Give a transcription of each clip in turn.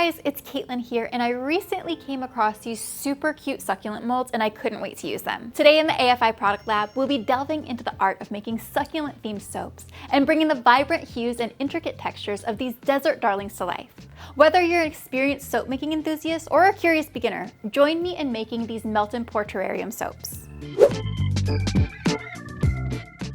guys, it's Caitlin here, and I recently came across these super cute succulent molds and I couldn't wait to use them. Today in the AFI Product Lab, we'll be delving into the art of making succulent themed soaps and bringing the vibrant hues and intricate textures of these desert darlings to life. Whether you're an experienced soap making enthusiast or a curious beginner, join me in making these melt and pour terrarium soaps.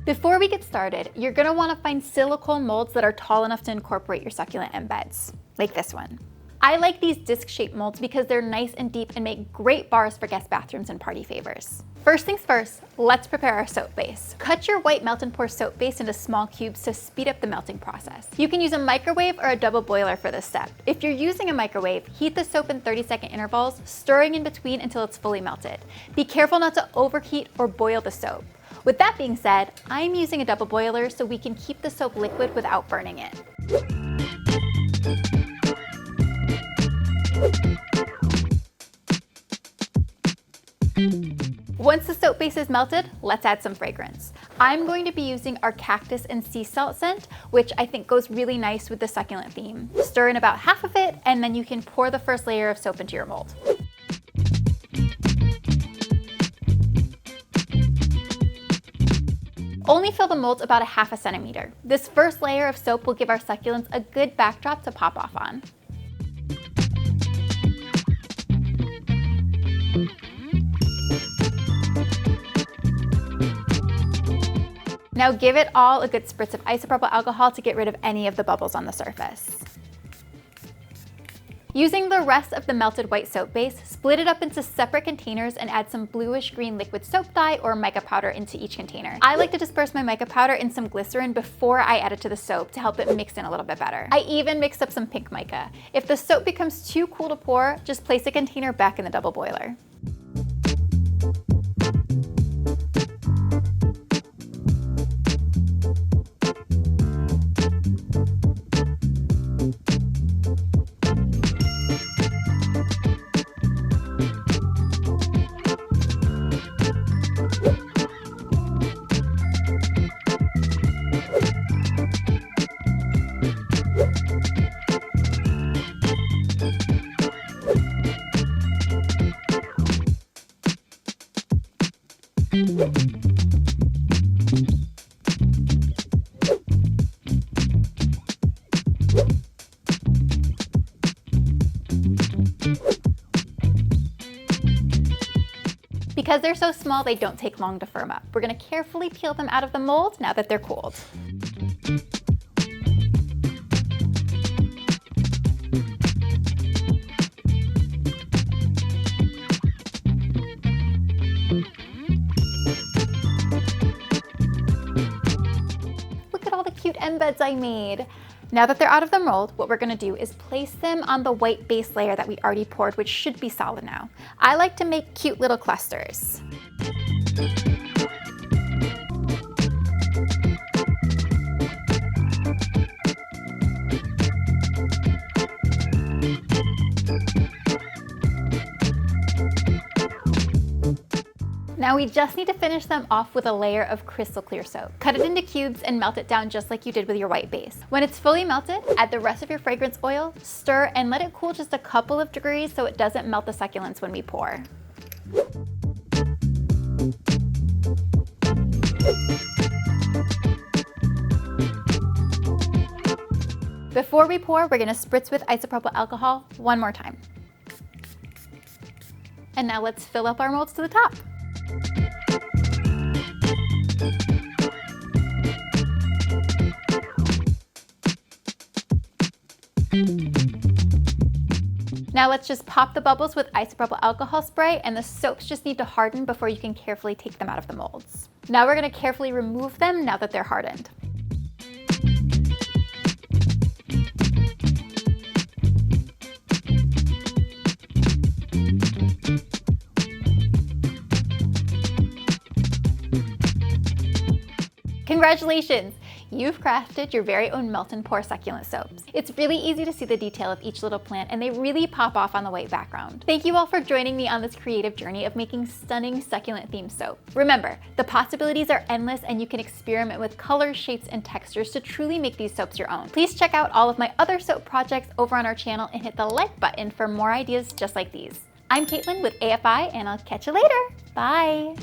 Before we get started, you're going to want to find silicone molds that are tall enough to incorporate your succulent embeds, like this one. I like these disc-shaped molds because they're nice and deep and make great bars for guest bathrooms and party favors. First things first, let's prepare our soap base. Cut your white melt and pour soap base into small cubes to speed up the melting process. You can use a microwave or a double boiler for this step. If you're using a microwave, heat the soap in 30-second intervals, stirring in between until it's fully melted. Be careful not to overheat or boil the soap. With that being said, I'm using a double boiler so we can keep the soap liquid without burning it. Once the soap base is melted, let's add some fragrance. I'm going to be using our Cactus and Sea Salt scent, which I think goes really nice with the succulent theme. Stir in about half of it, and then you can pour the first layer of soap into your mold. Only fill the molds about 1/2 centimeter. This first layer of soap will give our succulents a good backdrop to pop off on. Now give it all a good spritz of isopropyl alcohol to get rid of any of the bubbles on the surface. Using the rest of the melted white soap base, split it up into separate containers and add some bluish green liquid soap dye or mica powder into each container. I like to disperse my mica powder in some glycerin before I add it to the soap to help it mix in a little bit better. I even mixed up some pink mica. If the soap becomes too cool to pour, just place the container back in the double boiler. Because they're so small, they don't take long to firm up. We're going to carefully peel them out of the mold now that they're cooled. Look at all the cute embeds I made. Now that they're out of the mold, what we're going to do is place them on the white base layer that we already poured, which should be solid now. I like to make cute little clusters. Now we just need to finish them off with a layer of crystal clear soap. Cut it into cubes and melt it down just like you did with your white base. When it's fully melted, add the rest of your fragrance oil, stir, and let it cool just a couple of degrees so it doesn't melt the succulents when we pour. Before we pour, we're going to spritz with isopropyl alcohol one more time. And now let's fill up our molds to the top. Now let's just pop the bubbles with isopropyl alcohol spray, and the soaps just need to harden before you can carefully take them out of the molds. Now we're going to carefully remove them now that they're hardened. Congratulations! you've crafted your very own melt and pour succulent soaps. It's really easy to see the detail of each little plant, and they really pop off on the white background. Thank you all for joining me on this creative journey of making stunning succulent themed soap. Remember, the possibilities are endless, and you can experiment with colors, shapes, and textures to truly make these soaps your own. Please check out all of my other soap projects over on our channel and hit the like button for more ideas just like these. I'm Caitlin with AFI, and I'll catch you later. Bye.